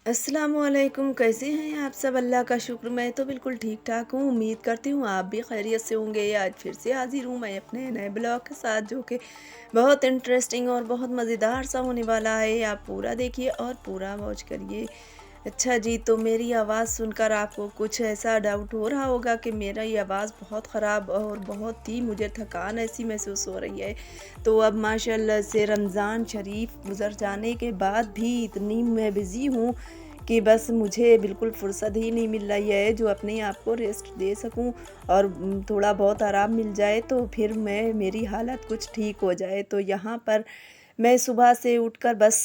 अस्सलामुअलैकुम, कैसे हैं आप सब? अल्लाह का शुक्र, मैं तो बिल्कुल ठीक-ठाक हूँ। उम्मीद करती हूँ आप भी खैरियत से होंगे। आज फिर से हाज़िर हूँ मैं अपने नए ब्लॉग के साथ, जो कि बहुत इंटरेस्टिंग और बहुत मज़ेदार सा होने वाला है। आप पूरा देखिए और पूरा वॉच करिए। अच्छा जी, तो मेरी आवाज़ सुनकर आपको कुछ ऐसा डाउट हो रहा होगा कि मेरी आवाज़ बहुत ख़राब और बहुत ही मुझे थकान ऐसी महसूस हो रही है। तो अब माशाअल्लाह से रमज़ान शरीफ गुज़र जाने के बाद भी इतनी मैं बिज़ी हूँ कि बस मुझे बिल्कुल फ़ुर्सत ही नहीं मिल रही है जो अपने आप को रेस्ट दे सकूं और थोड़ा बहुत आराम मिल जाए तो फिर मैं मेरी हालत कुछ ठीक हो जाए। तो यहाँ पर मैं सुबह से उठकर बस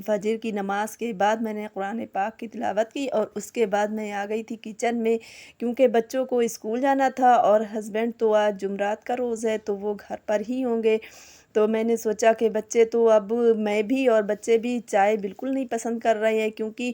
फ़जर की नमाज़ के बाद मैंने कुरान पाक की तिलावत की और उसके बाद मैं आ गई थी किचन में, क्योंकि बच्चों को स्कूल जाना था और हस्बैंड तो आज जुमरात का रोज़ है तो वो घर पर ही होंगे। तो मैंने सोचा कि बच्चे तो अब मैं भी और बच्चे भी चाय बिल्कुल नहीं पसंद कर रहे हैं, क्योंकि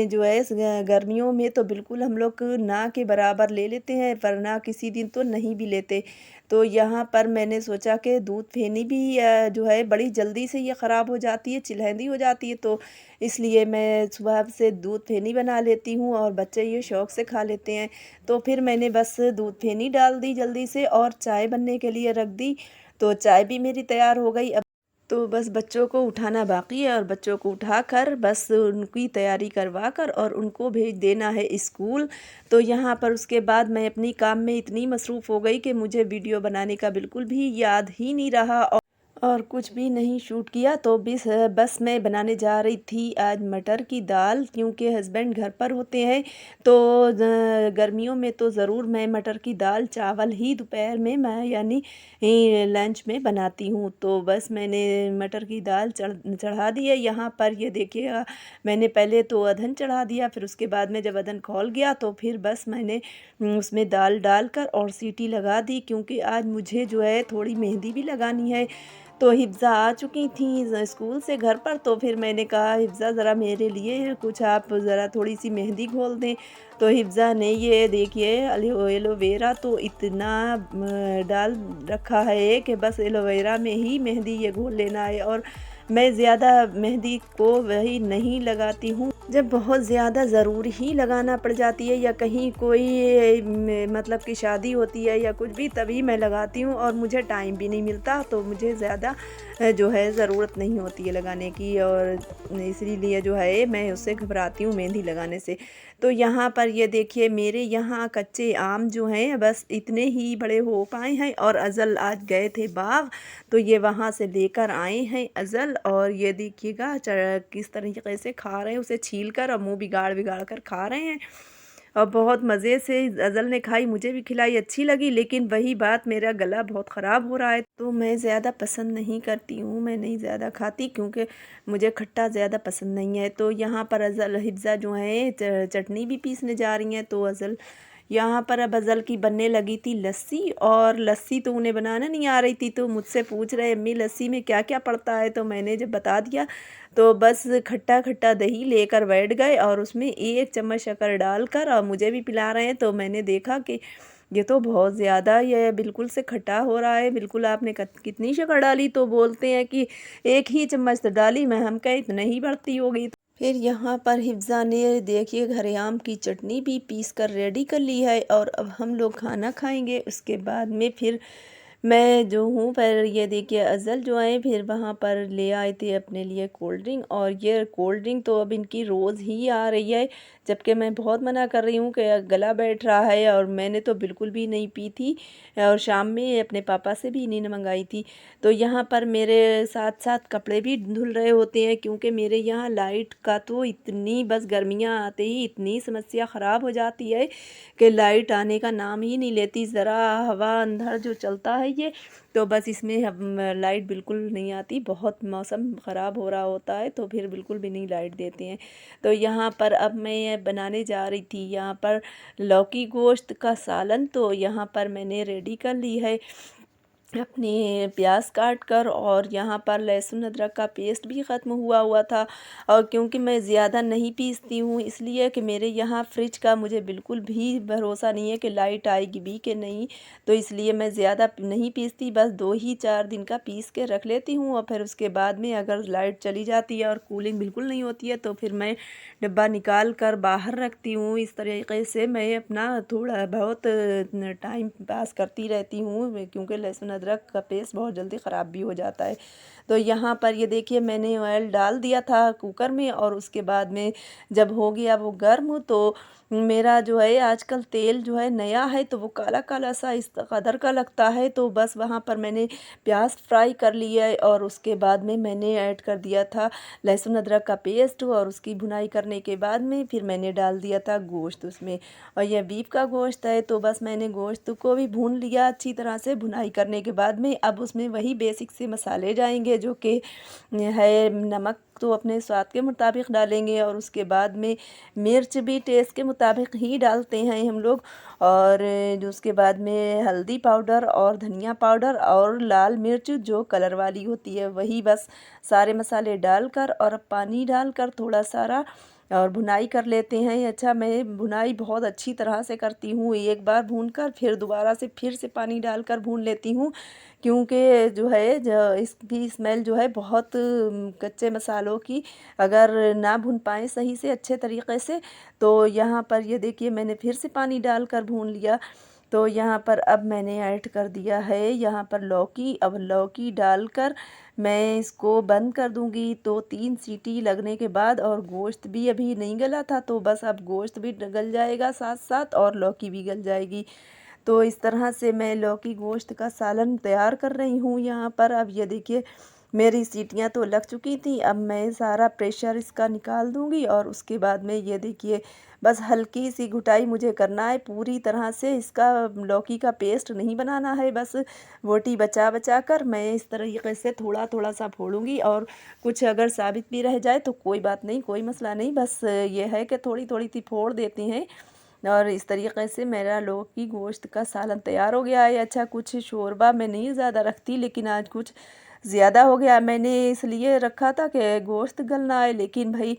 जो है गर्मियों में तो बिल्कुल हम लोग ना के बराबर ले लेते हैं, वरना किसी दिन तो नहीं भी लेते। तो यहाँ पर मैंने सोचा कि दूध फेनी भी जो है बड़ी जल्दी से ये ख़राब हो जाती है, चिल्हैंदी हो जाती है, तो इसलिए मैं सुबह से दूध फेनी बना लेती हूँ और बच्चे ये शौक़ से खा लेते हैं। तो फिर मैंने बस दूध फेनी डाल दी जल्दी से और चाय बनने के लिए रख दी। तो चाय भी मेरी तैयार हो गई। अब तो बस बच्चों को उठाना बाकी है और बच्चों को उठाकर बस उनकी तैयारी करवाकर और उनको भेज देना है स्कूल। तो यहाँ पर उसके बाद मैं अपनी काम में इतनी मसरूफ़ हो गई कि मुझे वीडियो बनाने का बिल्कुल भी याद ही नहीं रहा और कुछ भी नहीं शूट किया। तो बस मैं बनाने जा रही थी आज मटर की दाल, क्योंकि हस्बैंड घर पर होते हैं। तो गर्मियों में तो ज़रूर मैं मटर की दाल चावल ही दोपहर में मैं यानी लंच में बनाती हूँ। तो बस मैंने मटर की दाल चढ़ा दी है यहाँ पर। ये देखिएगा, मैंने पहले तो अधन चढ़ा दिया, फिर उसके बाद में जब अधन खौल गया तो फिर बस मैंने उसमें दाल डालकर और सीटी लगा दी, क्योंकि आज मुझे जो है थोड़ी मेहंदी भी लगानी है। तो हिफ्ज़ा आ चुकी थी स्कूल से घर पर, तो फिर मैंने कहा हिफ्ज़ा ज़रा मेरे लिए कुछ आप ज़रा थोड़ी-सी मेहंदी घोल दें। तो हिफ्ज़ा ने ये देखिए एलोवेरा तो इतना डाल रखा है कि बस एलोवेरा में ही मेहंदी ये घोल लेना है, और मैं ज़्यादा मेहंदी को वही नहीं लगाती हूँ। जब बहुत ज़्यादा ज़रूर ही लगाना पड़ जाती है या कहीं कोई मतलब कि शादी होती है या कुछ भी, तभी मैं लगाती हूँ और मुझे टाइम भी नहीं मिलता, तो मुझे ज़्यादा जो है ज़रूरत नहीं होती है लगाने की, और इसीलिए जो है मैं उससे घबराती हूँ मेहंदी लगाने से। तो यहाँ पर ये देखिए, मेरे यहाँ कच्चे आम जो हैं बस इतने ही बड़े हो पाए हैं, और अज़ल आज गए थे बाग़, तो ये वहाँ से लेकर आए हैं अज़ल, और ये देखिएगा किस तरीके से खा रहे हैं, उसे छील कर और मुँह बिगाड़-बिगाड़ कर खा रहे हैं। और बहुत मज़े से अज़ल ने खाई, मुझे भी खिलाई, अच्छी लगी, लेकिन वही बात, मेरा गला बहुत ख़राब हो रहा है, तो मैं ज़्यादा पसंद नहीं करती हूँ, मैं नहीं ज़्यादा खाती, क्योंकि मुझे खट्टा ज़्यादा पसंद नहीं है। तो यहाँ पर अज़ल हिफ्ज़ा जो है चटनी भी पीसने जा रही हैं, तो अज़ल यहाँ पर अब अज़ल की बनने लगी थी लस्सी, और लस्सी तो उन्हें बनाना नहीं आ रही थी, तो मुझसे पूछ रहे अम्मी लस्सी में क्या-क्या पड़ता है, तो मैंने जब बता दिया तो बस खट्टा-खट्टा दही लेकर बैठ गए और उसमें 1 चम्मच शक्कर डालकर और मुझे भी पिला रहे हैं। तो मैंने देखा कि ये तो बहुत ज़्यादा, ये बिल्कुल से खट्टा हो रहा है, बिल्कुल आपने कितनी शक्कर डाली? तो बोलते हैं कि 1 ही चम्मच तो डाली मैं, हम कहे इतना ही बढ़ती होगी। फिर यहाँ पर हिफ्ज़ा ने देखिए घरेआम की चटनी भी पीस कर रेडी कर ली है, और अब हम लोग खाना खाएंगे। उसके बाद में फिर मैं जो हूँ, पर ये देखिए अज़ल जो है फिर वहाँ पर ले आए थे अपने लिए कोल्ड ड्रिंक, और ये कोल्ड ड्रिंक तो अब इनकी रोज़ ही आ रही है, जबकि मैं बहुत मना कर रही हूँ कि गला बैठ रहा है, और मैंने तो बिल्कुल भी नहीं पी थी, और शाम में अपने पापा से भी नहीं मंगाई थी। तो यहाँ पर मेरे साथ साथ कपड़े भी धुल रहे होते हैं, क्योंकि मेरे यहाँ लाइट का तो इतनी, बस गर्मियाँ आते ही इतनी समस्या ख़राब हो जाती है कि लाइट आने का नाम ही नहीं लेती। ज़रा हवा अंदर जो चलता है ये, तो बस इसमें हम लाइट बिल्कुल नहीं आती, बहुत मौसम ख़राब हो रहा होता है तो फिर बिल्कुल भी नहीं लाइट देते हैं। तो यहाँ पर अब मैं बनाने जा रही थी यहाँ पर लौकी गोश्त का सालन, तो यहाँ पर मैंने रेडी कर ली है। अपने प्याज काट कर, और यहाँ पर लहसुन अदरक का पेस्ट भी ख़त्म हुआ हुआ था। और क्योंकि मैं ज़्यादा नहीं पीसती हूँ, इसलिए कि मेरे यहाँ फ्रिज का मुझे बिल्कुल भी भरोसा नहीं है कि लाइट आएगी भी कि नहीं। तो इसलिए मैं ज़्यादा नहीं पीसती, बस 2 ही 4 दिन का पीस के रख लेती हूँ, और फिर उसके बाद में अगर लाइट चली जाती है और कूलिंग बिल्कुल नहीं होती है तो फिर मैं डिब्बा निकाल कर बाहर रखती हूँ। इस तरीके से मैं अपना थोड़ा बहुत टाइम पास करती रहती हूँ, क्योंकि लहसुन अदरक का पेस्ट बहुत जल्दी ख़राब भी हो जाता है। तो यहाँ पर ये देखिए, मैंने ऑयल डाल दिया था कुकर में, और उसके बाद में जब हो गया वो गर्म, तो मेरा जो है आजकल तेल जो है नया है, तो वो काला काला सा इस कदर का लगता है। तो बस वहाँ पर मैंने प्याज फ्राई कर लिया है, और उसके बाद में मैंने ऐड कर दिया था लहसुन अदरक का पेस्ट, और उसकी भुनाई करने के बाद में फिर मैंने डाल दिया था गोश्त उसमें। और यह बीफ का गोश्त है, तो बस मैंने गोश्त को भी भून लिया अच्छी तरह से। भुनाई करने के बाद में अब उसमें वही बेसिक से मसाले जाएंगे, जो कि है नमक तो अपने स्वाद के मुताबिक डालेंगे, और उसके बाद में मिर्च भी टेस्ट के मुताबिक ही डालते हैं हम लोग। और जो उसके बाद में हल्दी पाउडर और धनिया पाउडर और लाल मिर्च जो कलर वाली होती है वही, बस सारे मसाले डालकर और अब पानी डालकर थोड़ा सारा और भुनाई कर लेते हैं। अच्छा, मैं भुनाई बहुत अच्छी तरह से करती हूँ, एक बार भूनकर फिर दोबारा से फिर से पानी डालकर भून लेती हूँ, क्योंकि जो है इसकी स्मेल जो है बहुत कच्चे मसालों की, अगर ना भून पाएँ सही से अच्छे तरीके से, तो यहाँ पर ये देखिए मैंने फिर से पानी डालकर भून लिया। तो यहाँ पर अब मैंने ऐड कर दिया है यहाँ पर लौकी। अब लौकी डालकर मैं इसको बंद कर दूंगी, तो 3 सीटी लगने के बाद, और गोश्त भी अभी नहीं गला था, तो बस अब गोश्त भी गल जाएगा साथ साथ, और लौकी भी गल जाएगी। तो इस तरह से मैं लौकी गोश्त का सालन तैयार कर रही हूँ यहाँ पर। अब ये देखिए, मेरी सीटियाँ तो लग चुकी थी, अब मैं सारा प्रेशर इसका निकाल दूँगी, और उसके बाद में ये देखिए बस हल्की सी घुटाई मुझे करना है, पूरी तरह से इसका लौकी का पेस्ट नहीं बनाना है। बस बोटी बचा बचा कर मैं इस तरीके से थोड़ा थोड़ा सा फोड़ूँगी, और कुछ अगर साबित भी रह जाए तो कोई बात नहीं, कोई मसला नहीं, बस ये है कि थोड़ी थोड़ी सी फोड़ देते हैं। और इस तरीके से मेरा लौकी गोश्त का सालन तैयार हो गया है। अच्छा, कुछ शोरबा मैं नहीं ज़्यादा रखती, लेकिन आज कुछ ज़्यादा हो गया, मैंने इसलिए रखा था कि गोश्त गलना है, लेकिन भाई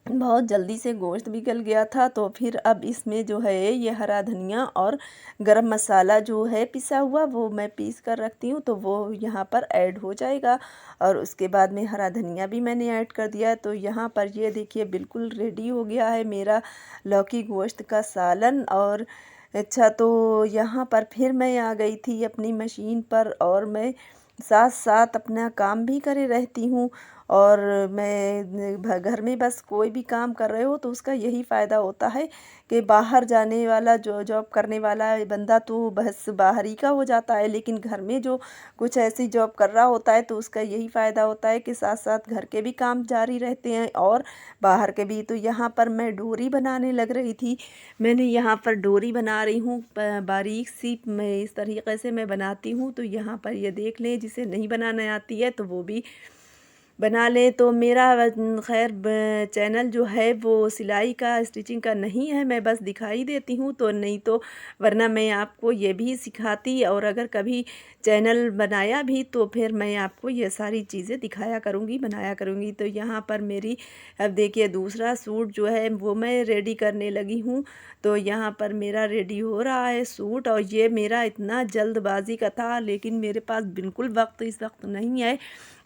बहुत जल्दी से गोश्त भी गल गया था। तो फिर अब इसमें जो है ये हरा धनिया और गरम मसाला जो है पिसा हुआ, वो मैं पीस कर रखती हूँ, तो वो यहाँ पर ऐड हो जाएगा। और उसके बाद में हरा धनिया भी मैंने ऐड कर दिया, तो यहाँ पर ये देखिए बिल्कुल रेडी हो गया है मेरा लौकी गोश्त का सालन। और अच्छा, तो यहाँ पर फिर मैं आ गई थी अपनी मशीन पर, और मैं साथ साथ अपना काम भी करे रहती हूँ। और मैं घर में बस कोई भी काम कर रहे हो तो उसका यही फ़ायदा होता है कि बाहर जाने वाला, जो जॉब करने वाला है बंदा, तो बस बाहर ही का हो जाता है, लेकिन घर में जो कुछ ऐसी जॉब कर रहा होता है तो उसका यही फ़ायदा होता है कि साथ साथ घर के भी काम जारी रहते हैं और बाहर के भी। तो यहाँ पर मैं डोरी बनाने लग रही थी। मैंने यहाँ पर डोरी बना रही हूँ बारीक सी, मैं इस तरीके से मैं बनाती हूँ। तो यहाँ पर ये देख लें, जिसे नहीं बनाने आती है तो वो भी बना लें। तो मेरा खैर चैनल जो है वो सिलाई का, स्टिचिंग का नहीं है, मैं बस दिखाई देती हूँ, तो नहीं तो वरना मैं आपको ये भी सिखाती, और अगर कभी चैनल बनाया भी तो फिर मैं आपको ये सारी चीज़ें दिखाया करूँगी, बनाया करूँगी। तो यहाँ पर मेरी अब देखिए दूसरा सूट जो है वो मैं रेडी करने लगी हूँ। तो यहाँ पर मेरा रेडी हो रहा है सूट, और ये मेरा इतना जल्दबाजी का था, लेकिन मेरे पास बिल्कुल वक्त इस वक्त नहीं है,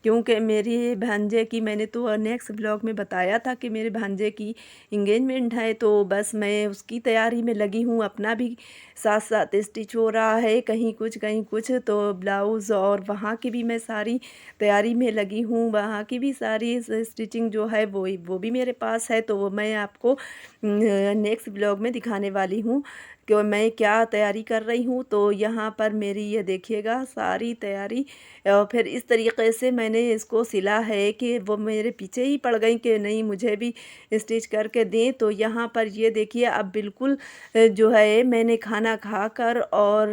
क्योंकि मेरे भांजे की, मैंने तो नेक्स्ट ब्लॉग में बताया था कि मेरे भांजे की इंगेजमेंट है, तो बस मैं उसकी तैयारी में लगी हूँ। अपना भी साथ साथ स्टिच हो रहा है, कहीं कुछ, तो ब्लाउज़ और वहाँ की भी मैं सारी तैयारी में लगी हूँ। वहाँ की भी सारी स्टिचिंग जो है वो भी मेरे पास है, तो वो मैं आपको नेक्स्ट ब्लॉग में दिखाने वाली हूँ कि मैं क्या तैयारी कर रही हूँ। तो यहाँ पर मेरी ये देखिएगा सारी तैयारी, और फिर इस तरीके से मैंने इसको सिला है कि वो मेरे पीछे ही पड़ गई कि नहीं मुझे भी स्टिच करके दें। तो यहाँ पर ये देखिए अब बिल्कुल जो है मैंने खाना खाकर और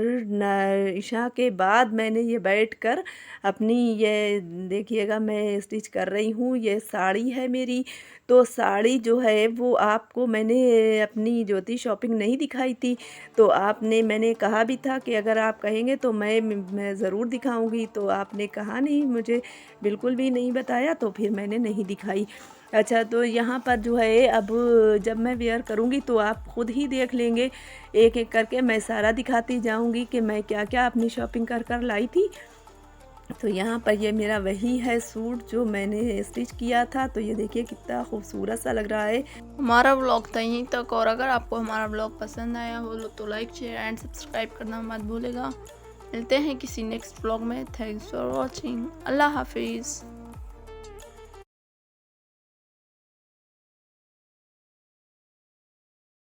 इशा के बाद मैंने ये बैठकर अपनी, ये देखिएगा मैं स्टिच कर रही हूँ। ये साड़ी है मेरी, तो साड़ी जो है वो आपको मैंने अपनी ज्योति शॉपिंग नहीं दिखाई थी, तो आपने मैंने कहा भी था कि अगर आप कहेंगे तो मैं ज़रूर दिखाऊँगी, तो आपने कहा नहीं, मुझे बिल्कुल भी नहीं बताया, तो फिर मैंने नहीं दिखाई। अच्छा, तो यहाँ पर जो है अब जब मैं वेयर करूँगी तो आप खुद ही देख लेंगे, एक-एक करके मैं सारा दिखाती जाऊँगी कि मैं क्या-क्या अपनी शॉपिंग कर कर लाई थी। तो यहाँ पर ये मेरा वही है सूट जो मैंने स्टिच किया था, तो ये देखिए कितना खूबसूरत सा लग रहा है। हमारा व्लॉग था यहीं तक, और अगर आपको हमारा व्लॉग पसंद आया हो तो लाइक शेयर एंड सब्सक्राइब करना मत भूलेगा। मिलते हैं किसी नेक्स्ट व्लॉग में। Thanks for watching. अल्लाह हाफिज़।